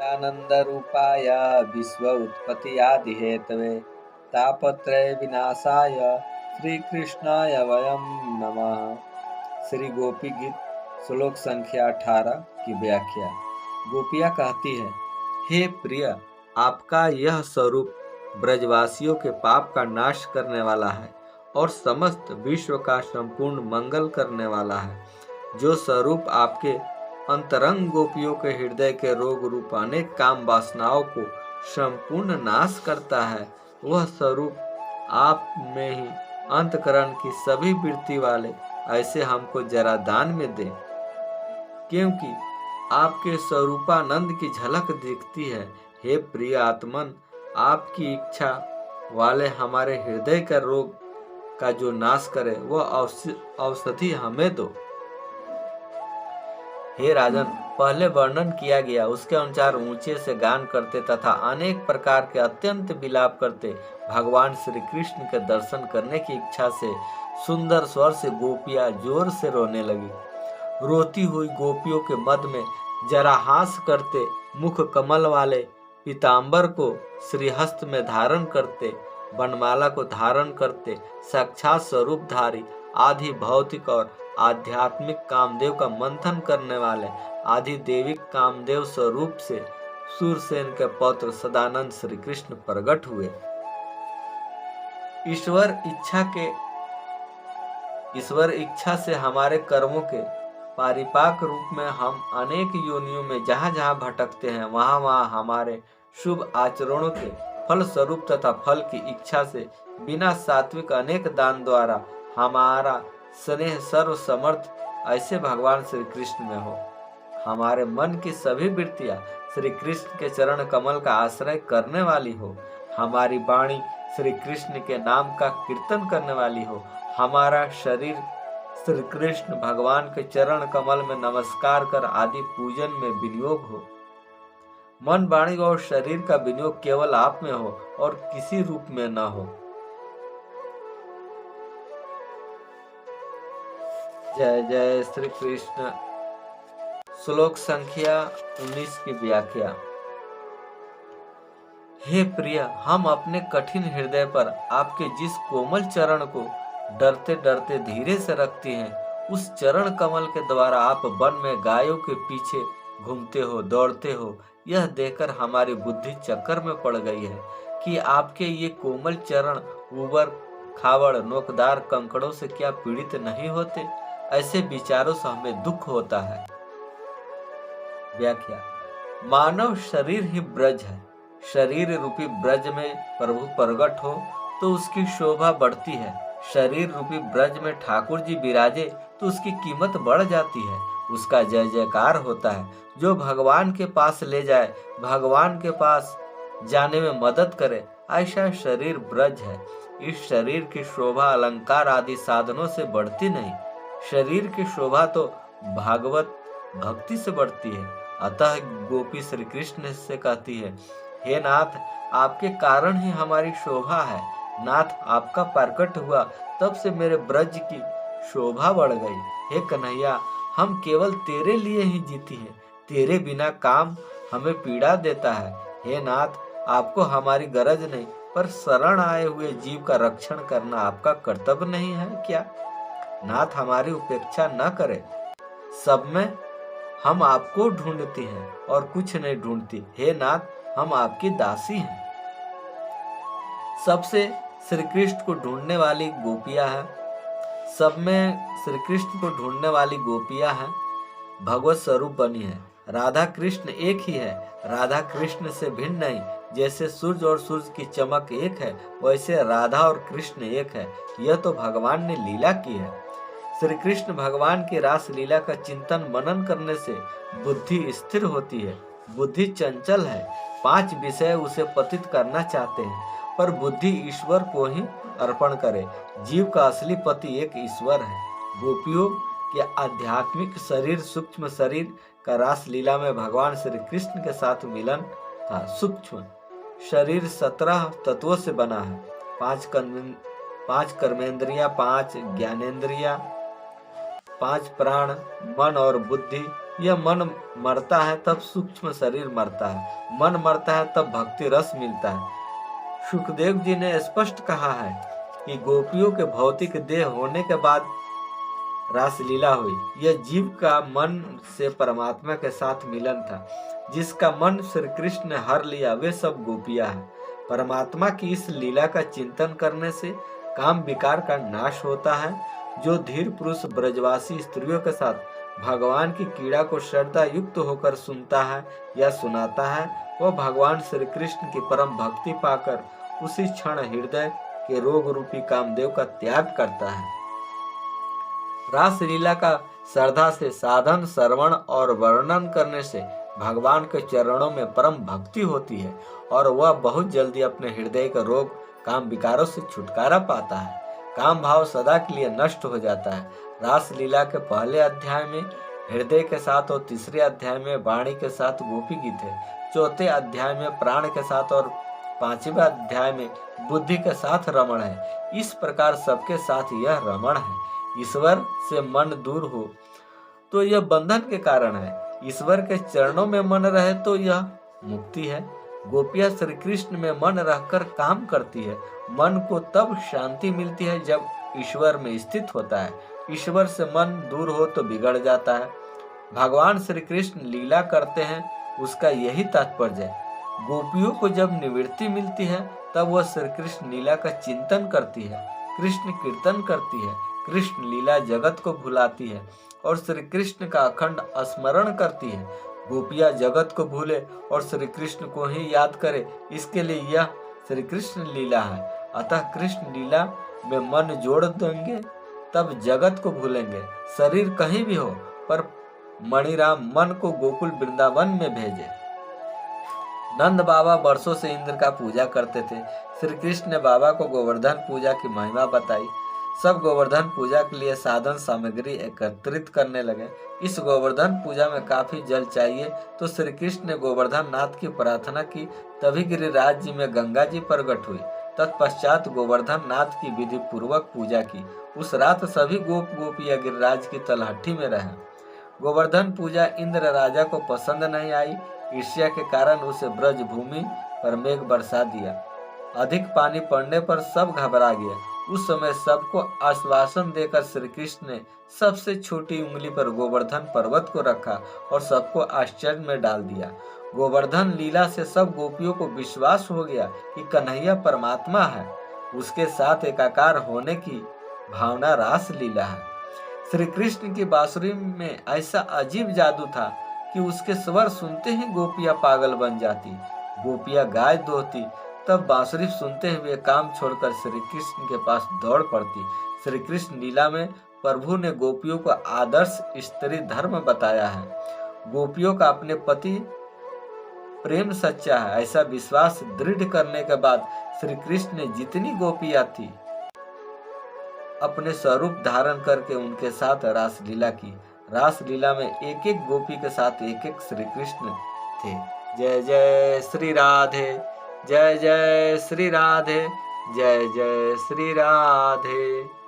आनंद रूपाय विश्व उत्पत्ति आदि हेतवे तापत्रय विनाशाय श्री कृष्णाय वयम नमः। श्री गोपी गीत श्लोक संख्या 18 की व्याख्या। गोपियाँ कहती है, हे प्रिय, आपका यह स्वरूप ब्रजवासियों के पाप का नाश करने वाला है और समस्त विश्व का संपूर्ण मंगल करने वाला है। जो स्वरूप आपके अंतरंग गोपियों के हृदय के रोग रूप अनेक काम वासनाओं को संपूर्ण नाश करता है, वह स्वरूप आप में ही अंतकरण की सभी वृत्ति वाले ऐसे हमको जरा दान में दें, क्योंकि आपके स्वरूपानंद की झलक दिखती है। हे प्रिय आत्मन, आपकी इच्छा वाले हमारे हृदय का रोग का जो नाश करे वह औषधि हमें दो। हे राजन, पहले वर्णन किया गया उसके अनुसार ऊंचे से गान करते तथा अनेक प्रकार के अत्यंत विलाप करते भगवान श्री कृष्ण के दर्शन करने की इच्छा से सुंदर स्वर से गोपियां जोर से रोने लगी। रोती हुई गोपियों के मध्य में जरा हास करते मुख कमल वाले पीताम्बर को श्रीहस्त में धारण करते, वनमाला को धारण करते साक्षात स्वरूपधारी आदि भौतिक और आध्यात्मिक कामदेव का मंथन करने वाले आदि देविक कामदेव स्वरूप से सूरसेन के पौत्र सदानंद श्री कृष्ण प्रकट हुए। ईश्वर इच्छा से हमारे कर्मों के पारिपाक रूप में हम अनेक योनियों में जहाँ जहाँ भटकते हैं, वहाँ वहाँ हमारे शुभ आचरणों के फल स्वरूप तथा फल की इच्छा से बिना सात्विक अनेक दान द्वारा हमारा स्नेह सर्व समर्थ ऐसे भगवान श्री कृष्ण में हो। हमारे मन की सभी वृत्तियां श्री कृष्ण के चरण कमल का आश्रय करने वाली हो। हमारी वाणी श्री कृष्ण के नाम का कीर्तन करने वाली हो। हमारा शरीर श्री कृष्ण भगवान के चरण कमल में नमस्कार कर आदि पूजन में विनियोग हो। मन, वाणी और शरीर का विनियोग केवल आप में हो और किसी रूप में न हो। जय जय श्री कृष्ण। श्लोक संख्या 19 की व्याख्या। हे प्रिय, हम अपने कठिन हृदय पर आपके जिस कोमल चरण को डरते डरते धीरे से रखती हैं, उस चरण कमल के द्वारा आप वन में गायों के पीछे घूमते हो, दौड़ते हो, यह देखकर हमारी बुद्धि चक्कर में पड़ गई है कि आपके ये कोमल चरण उबड़ खाबड़ नोकदार कंकड़ों से क्या पीड़ित नहीं होते। ऐसे विचारों से हमें दुख होता है। व्याख्या। मानव शरीर ही ब्रज है। शरीर रूपी ब्रज में प्रभु प्रकट हो तो उसकी शोभा बढ़ती है। शरीर रूपी ब्रज में ठाकुर जी विराजे तो उसकी कीमत बढ़ जाती है, उसका जय जयकार होता है। जो भगवान के पास ले जाए, भगवान के पास जाने में मदद करे, ऐसा शरीर ब्रज है। इस शरीर की शोभा अलंकार आदि साधनों से बढ़ती नहीं, शरीर की शोभा तो भागवत भक्ति से बढ़ती है। अतः गोपी श्री कृष्ण से कहती है, हे नाथ, आपके कारण ही हमारी शोभा है। नाथ, आपका प्रकट हुआ तब से मेरे ब्रज की शोभा बढ़ गई। हे कन्हैया, हम केवल तेरे लिए ही जीती है। तेरे बिना काम हमें पीड़ा देता है। हे नाथ, आपको हमारी गरज नहीं, पर शरण आए हुए जीव का रक्षण करना आपका कर्तव्य नहीं है क्या? नाथ, हमारी उपेक्षा न करे। सब में हम आपको ढूंढती हैं और कुछ नहीं ढूंढती। हे नाथ, हम आपकी दासी हैं। सबसे श्री कृष्ण को ढूंढने वाली गोपियां हैं। सब में श्री कृष्ण को ढूंढने वाली गोपियां हैं, भगवत स्वरूप बनी है। राधा कृष्ण एक ही है, राधा कृष्ण से भिन्न नहीं। जैसे सूर्य और सूर्य की चमक एक है, वैसे राधा और कृष्ण एक है। यह तो भगवान ने लीला की है। श्री कृष्ण भगवान की रास लीला का चिंतन मनन करने से बुद्धि स्थिर होती है। बुद्धि चंचल है, 5 विषय उसे पतित करना चाहते हैं, पर बुद्धि ईश्वर को ही अर्पण करे। जीव का असली पति एक ईश्वर है। गोपियों के आध्यात्मिक शरीर सूक्ष्म शरीर का रास लीला में भगवान श्री कृष्ण के साथ मिलन था। सूक्ष्म शरीर 17 तत्वों से बना है। 5 कर्मेंद्रियां, 5 ज्ञानेंद्रियां, 5 प्राण, मन और बुद्धि, यह मन मरता है तब सूक्ष्म शरीर मरता है, मन मरता है तब भक्ति रस मिलता है। सुखदेव जी ने स्पष्ट कहा है कि गोपियों के भौतिक देह होने के बाद रासलीला हुई। यह जीव का मन से परमात्मा के साथ मिलन था। जिसका मन श्री कृष्ण ने हर लिया वे सब गोपियां हैं। परमात्मा की इस लीला का चिंतन करने से काम विकार का नाश होता है। जो धीर पुरुष ब्रजवासी स्त्रियों के साथ भगवान की क्रीड़ा को श्रद्धा युक्त होकर सुनता है या सुनाता है, वह भगवान श्री कृष्ण की परम भक्ति पाकर उसी क्षण हृदय के रोग रूपी कामदेव का त्याग करता है। रासलीला का श्रद्धा से साधन, श्रवण और वर्णन करने से भगवान के चरणों में परम भक्ति होती है और वह बहुत जल्दी अपने हृदय के रोग काम विकारों से छुटकारा पाता है। काम भाव सदा के लिए नष्ट हो जाता है। रासलीला के पहले अध्याय में हृदय के साथ और तीसरे अध्याय में वाणी के साथ गोपी गीत है। चौथे अध्याय में प्राण के साथ और पांचवें अध्याय में बुद्धि के साथ रमण है। इस प्रकार सबके साथ यह रमण है। ईश्वर से मन दूर हो तो यह बंधन के कारण है, ईश्वर के चरणों में मन रहे तो यह मुक्ति है। गोपियां श्री कृष्ण में मन रहकर काम करती है। मन को तब शांति मिलती है जब ईश्वर में स्थित होता है। ईश्वर से मन दूर हो तो बिगड़ जाता है। भगवान श्री कृष्ण लीला करते हैं, उसका यही तात्पर्य है। गोपियों को जब निवृत्ति मिलती है तब वह श्री कृष्ण लीला का चिंतन करती है, कृष्ण कीर्तन करती है। कृष्ण लीला जगत को भुलाती है और श्री कृष्ण का अखंड स्मरण करती है। गोपियां जगत को भूले और श्री कृष्ण को ही याद करे, इसके लिए यह श्री कृष्ण लीला है। अतः कृष्ण लीला में मन जोड़ देंगे तब जगत को भूलेंगे। शरीर कहीं भी हो पर मणिराम मन को गोकुल वृंदावन में भेजे। नंद बाबा वर्षों से इंद्र का पूजा करते थे। श्री कृष्ण ने बाबा को गोवर्धन पूजा की महिमा बताई। सब गोवर्धन पूजा के लिए साधन सामग्री एकत्रित करने लगे। इस गोवर्धन पूजा में काफी जल चाहिए तो श्री कृष्ण ने गोवर्धन नाथ की प्रार्थना की। तभी गिरिराज जी में गंगा जी प्रकट हुई। तत्पश्चात गोवर्धन नाथ की विधि पूर्वक पूजा की। उस रात सभी गोप गोपियां गिरिराज की तलहटी में रहे। गोवर्धन पूजा इंद्र राजा को पसंद नहीं आई। ईर्ष्या के कारण उसे ब्रज भूमि पर मेघ बरसा दिया। अधिक पानी पड़ने पर सब घबरा गया। उस समय सबको आश्वासन देकर श्री कृष्ण ने सबसे छोटी उंगली पर गोवर्धन पर्वत को रखा और सबको आश्चर्य में डाल दिया। गोवर्धन लीला से सब गोपियों को विश्वास हो गया कि कन्हैया परमात्मा है। उसके साथ एकाकार होने की भावना रास लीला है। श्री कृष्ण की बांसुरी में ऐसा अजीब जादू था कि उसके स्वर सुनते ही गोपियां पागल बन जाती। गोपियां गाय दोहती तब बांसुरी सुनते हुए काम छोड़कर श्री कृष्ण के पास दौड़ पड़ती। श्री कृष्ण लीला में प्रभु ने गोपियों को आदर्श स्त्री धर्म बताया है। गोपियों का अपने पति प्रेम सच्चा है, ऐसा विश्वास दृढ़ करने के बाद श्री कृष्ण ने जितनी गोपियां थी अपने स्वरूप धारण करके उनके साथ रासलीला की। रासलीला में एक एक गोपी के साथ एक एक श्री कृष्ण थे। जय जय श्री राधे, जय जय श्री राधे, जय जय श्री राधे।